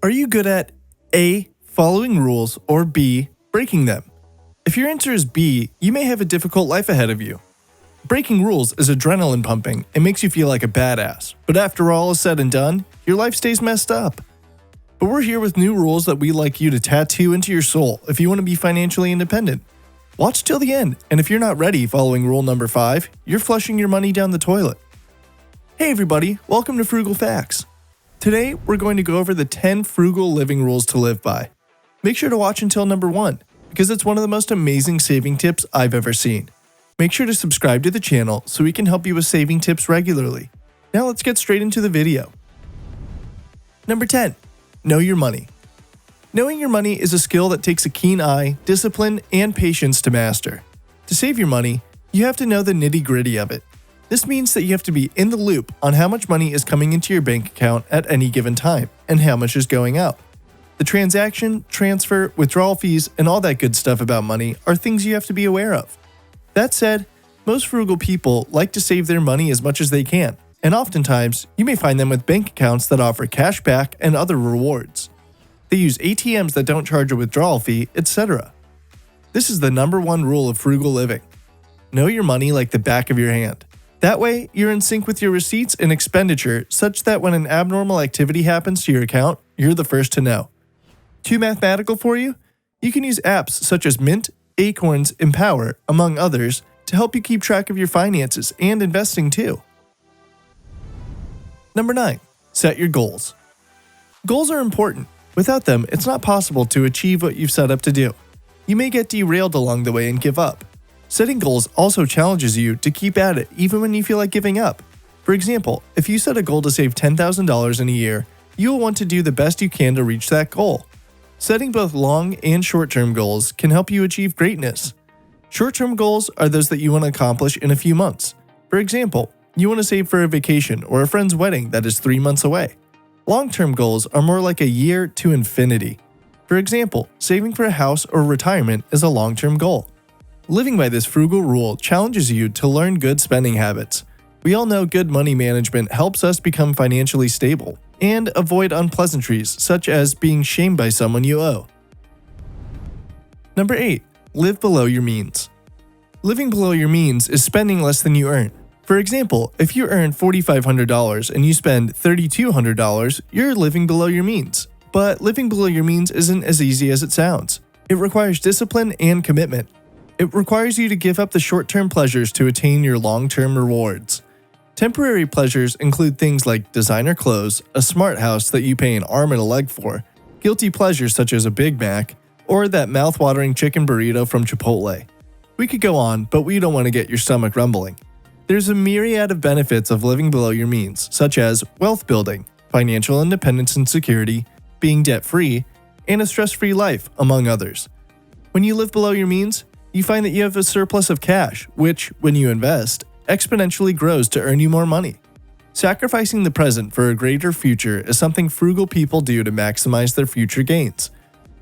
Are you good at A. Following rules, or B. Breaking them? If your answer is B, you may have a difficult life ahead of you. Breaking rules is adrenaline pumping and makes you feel like a badass, but after all is said and done, your life stays messed up. But we're here with new rules that we'd like you to tattoo into your soul if you want to be financially independent. Watch till the end, and if you're not ready following rule number 5, you're flushing your money down the toilet. Hey everybody, welcome to Frugal Facts. Today, we're going to go over the 10 frugal living rules to live by. Make sure to watch until number 1, because it's one of the most amazing saving tips I've ever seen. Make sure to subscribe to the channel so we can help you with saving tips regularly. Now let's get straight into the video. Number 10. Know your money. Knowing your money is a skill that takes a keen eye, discipline, and patience to master. To save your money, you have to know the nitty-gritty of it. This means that you have to be in the loop on how much money is coming into your bank account at any given time and how much is going out. The transaction, transfer, withdrawal fees, and all that good stuff about money are things you have to be aware of. That said, most frugal people like to save their money as much as they can, and oftentimes you may find them with bank accounts that offer cash back and other rewards. They use ATMs that don't charge a withdrawal fee, etc. This is the number 1 rule of frugal living. Know your money like the back of your hand. That way, you're in sync with your receipts and expenditure such that when an abnormal activity happens to your account, you're the first to know. Too mathematical for you? You can use apps such as Mint, Acorns, Empower, among others, to help you keep track of your finances and investing too. Number 9. Set your goals. Goals are important. Without them, it's not possible to achieve what you've set up to do. You may get derailed along the way and give up. Setting goals also challenges you to keep at it even when you feel like giving up. For example, if you set a goal to save $10,000 in a year, you will want to do the best you can to reach that goal. Setting both long and short-term goals can help you achieve greatness. Short-term goals are those that you want to accomplish in a few months. For example, you want to save for a vacation or a friend's wedding that is 3 months away. Long-term goals are more like a year to infinity. For example, saving for a house or retirement is a long-term goal. Living by this frugal rule challenges you to learn good spending habits. We all know good money management helps us become financially stable and avoid unpleasantries such as being shamed by someone you owe. Number 8. Live below your means. Living below your means is spending less than you earn. For example, if you earn $4,500 and you spend $3,200, you're living below your means. But living below your means isn't as easy as it sounds. It requires discipline and commitment. It requires you to give up the short-term pleasures to attain your long-term rewards. Temporary pleasures include things like designer clothes, a smart house that you pay an arm and a leg for, guilty pleasures such as a Big Mac, or that mouth-watering chicken burrito from Chipotle. We could go on, but we don't want to get your stomach rumbling. There's a myriad of benefits of living below your means, such as wealth building, financial independence and security, being debt-free, and a stress-free life, among others. When you live below your means, you find that you have a surplus of cash, which, when you invest, exponentially grows to earn you more money. Sacrificing the present for a greater future is something frugal people do to maximize their future gains.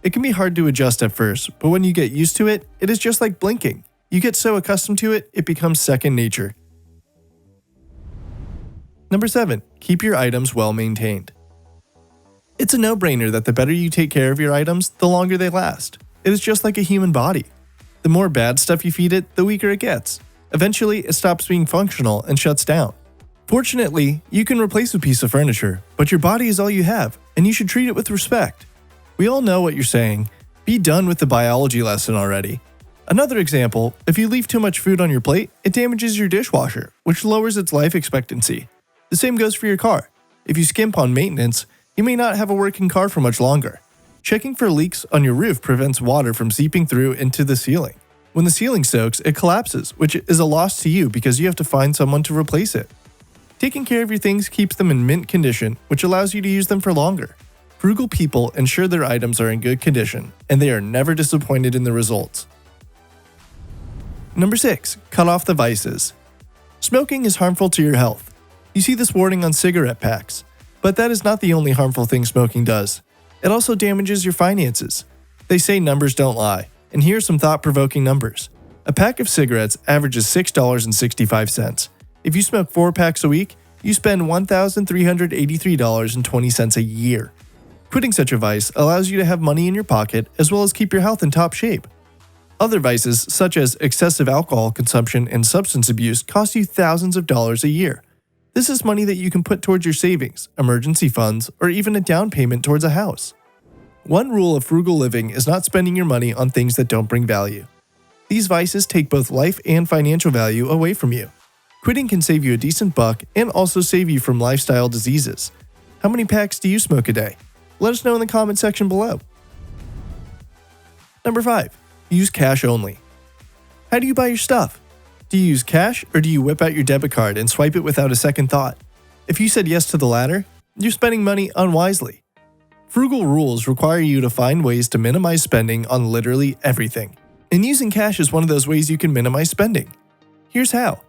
It can be hard to adjust at first, but when you get used to it, it is just like blinking. You get so accustomed to it, it becomes second nature. Number 7. Keep your items well maintained. It's a no-brainer that the better you take care of your items, the longer they last. It is just like a human body. The more bad stuff you feed it, the weaker it gets. Eventually, it stops being functional and shuts down. Fortunately, you can replace a piece of furniture, but your body is all you have, and you should treat it with respect. We all know what you're saying. Be done with the biology lesson already. Another example, if you leave too much food on your plate, it damages your dishwasher, which lowers its life expectancy. The same goes for your car. If you skimp on maintenance, you may not have a working car for much longer. Checking for leaks on your roof prevents water from seeping through into the ceiling. When the ceiling soaks, it collapses, which is a loss to you because you have to find someone to replace it. Taking care of your things keeps them in mint condition, which allows you to use them for longer. Frugal people ensure their items are in good condition, and they are never disappointed in the results. Number 6. Cut off the vices. Smoking is harmful to your health. You see this warning on cigarette packs. But that is not the only harmful thing smoking does. It also damages your finances. They say numbers don't lie, and here are some thought-provoking numbers. A pack of cigarettes averages $6.65. If you smoke 4 packs a week, you spend $1,383.20 a year. Quitting such a vice allows you to have money in your pocket as well as keep your health in top shape. Other vices, such as excessive alcohol consumption and substance abuse, cost you thousands of dollars a year. This is money that you can put towards your savings, emergency funds, or even a down payment towards a house. One rule of frugal living is not spending your money on things that don't bring value. These vices take both life and financial value away from you. Quitting can save you a decent buck and also save you from lifestyle diseases. How many packs do you smoke a day? Let us know in the comment section below. Number 5. Use cash only. How do you buy your stuff? Do you use cash or do you whip out your debit card and swipe it without a second thought? If you said yes to the latter, you're spending money unwisely. Frugal rules require you to find ways to minimize spending on literally everything. And using cash is one of those ways you can minimize spending. Here's how.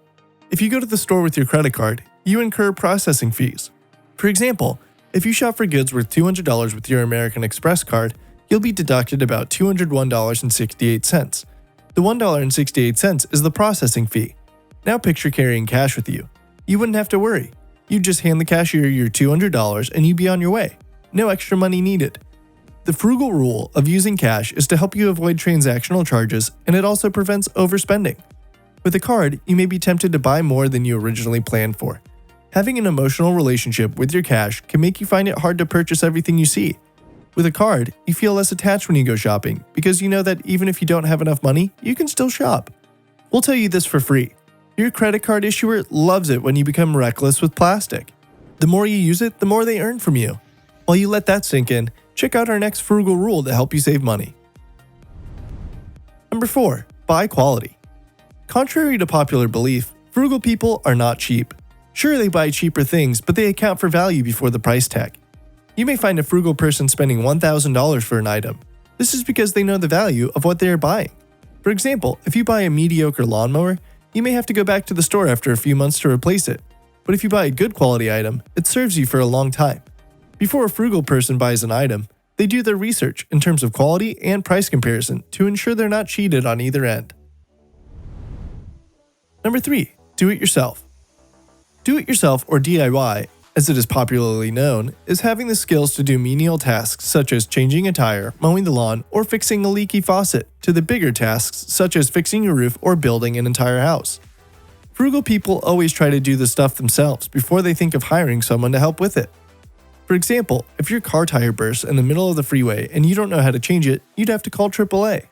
If you go to the store with your credit card, you incur processing fees. For example, if you shop for goods worth $200 with your American Express card, you'll be deducted about $201.68. The $1.68 is the processing fee. Now picture carrying cash with you. You wouldn't have to worry. You'd just hand the cashier your $200 and you'd be on your way. No extra money needed. The frugal rule of using cash is to help you avoid transactional charges, and it also prevents overspending. With a card, you may be tempted to buy more than you originally planned for. Having an emotional relationship with your cash can make you find it hard to purchase everything you see. With a card, you feel less attached when you go shopping because you know that even if you don't have enough money, you can still shop. We'll tell you this for free. Your credit card issuer loves it when you become reckless with plastic. The more you use it, the more they earn from you. While you let that sink in, check out our next frugal rule to help you save money. Number 4. Buy quality. Contrary to popular belief, frugal people are not cheap. Sure, they buy cheaper things, but they account for value before the price tag. You may find a frugal person spending $1,000 for an item. This is because they know the value of what they are buying. For example, if you buy a mediocre lawnmower, you may have to go back to the store after a few months to replace it. But if you buy a good quality item, it serves you for a long time. Before a frugal person buys an item, they do their research in terms of quality and price comparison to ensure they're not cheated on either end. Number 3. Do it yourself. Do it yourself, or DIY, as it is popularly known, is having the skills to do menial tasks such as changing a tire, mowing the lawn, or fixing a leaky faucet, to the bigger tasks such as fixing your roof or building an entire house. Frugal people always try to do the stuff themselves before they think of hiring someone to help with it. For example, if your car tire bursts in the middle of the freeway and you don't know how to change it, you'd have to call AAA.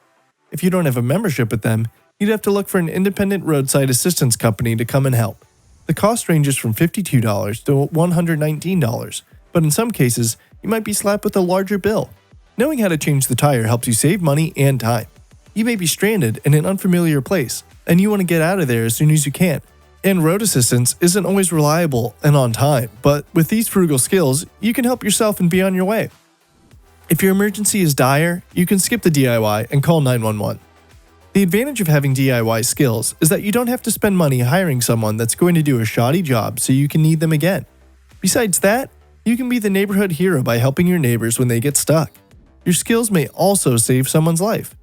If you don't have a membership with them, you'd have to look for an independent roadside assistance company to come and help. The cost ranges from $52 to $119, but in some cases, you might be slapped with a larger bill. Knowing how to change the tire helps you save money and time. You may be stranded in an unfamiliar place, and you want to get out of there as soon as you can. And road assistance isn't always reliable and on time, but with these frugal skills, you can help yourself and be on your way. If your emergency is dire, you can skip the DIY and call 911. The advantage of having DIY skills is that you don't have to spend money hiring someone that's going to do a shoddy job so you can need them again. Besides that, you can be the neighborhood hero by helping your neighbors when they get stuck. Your skills may also save someone's life.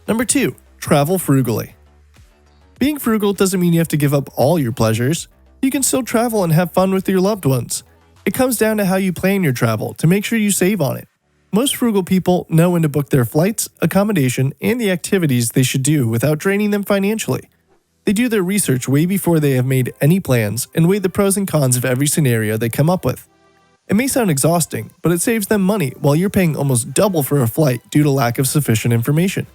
Number 2. Travel frugally. Being frugal doesn't mean you have to give up all your pleasures. You can still travel and have fun with your loved ones. It comes down to how you plan your travel to make sure you save on it. Most frugal people know when to book their flights, accommodation, and the activities they should do without draining them financially. They do their research way before they have made any plans and weigh the pros and cons of every scenario they come up with. It may sound exhausting, but it saves them money while you're paying almost double for a flight due to lack of sufficient information.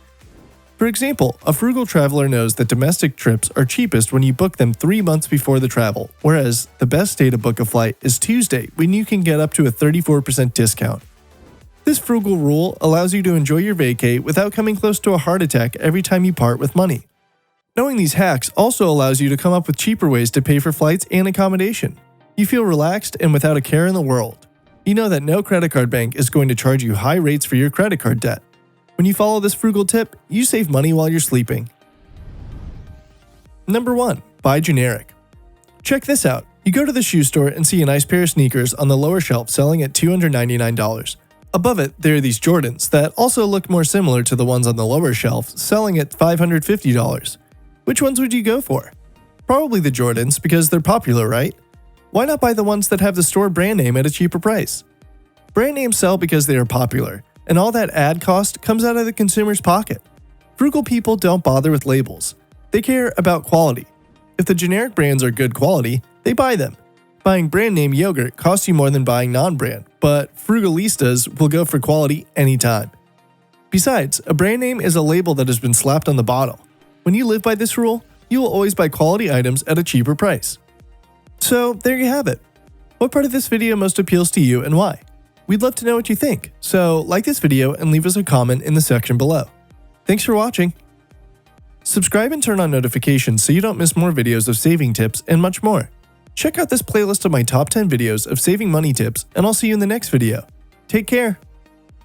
For example, a frugal traveler knows that domestic trips are cheapest when you book them 3 months before the travel, whereas the best day to book a flight is Tuesday when you can get up to a 34% discount. This frugal rule allows you to enjoy your vacay without coming close to a heart attack every time you part with money. Knowing these hacks also allows you to come up with cheaper ways to pay for flights and accommodation. You feel relaxed and without a care in the world. You know that no credit card bank is going to charge you high rates for your credit card debt. When you follow this frugal tip, you save money while you're sleeping. Number 1. Buy generic. Check this out. You go to the shoe store and see a nice pair of sneakers on the lower shelf selling at $299. Above it, there are these Jordans that also look more similar to the ones on the lower shelf, selling at $550. Which ones would you go for? Probably the Jordans because they're popular, right? Why not buy the ones that have the store brand name at a cheaper price? Brand names sell because they are popular, and all that ad cost comes out of the consumer's pocket. Frugal people don't bother with labels. They care about quality. If the generic brands are good quality, they buy them. Buying brand name yogurt costs you more than buying non-brand, but frugalistas will go for quality anytime. Besides, a brand name is a label that has been slapped on the bottle. When you live by this rule, you will always buy quality items at a cheaper price. So there you have it. What part of this video most appeals to you and why? We'd love to know what you think, so like this video and leave us a comment in the section below. Thanks for watching. Subscribe and turn on notifications so you don't miss more videos of saving tips and much more. Check out this playlist of my top 10 videos of saving money tips, and I'll see you in the next video. Take care.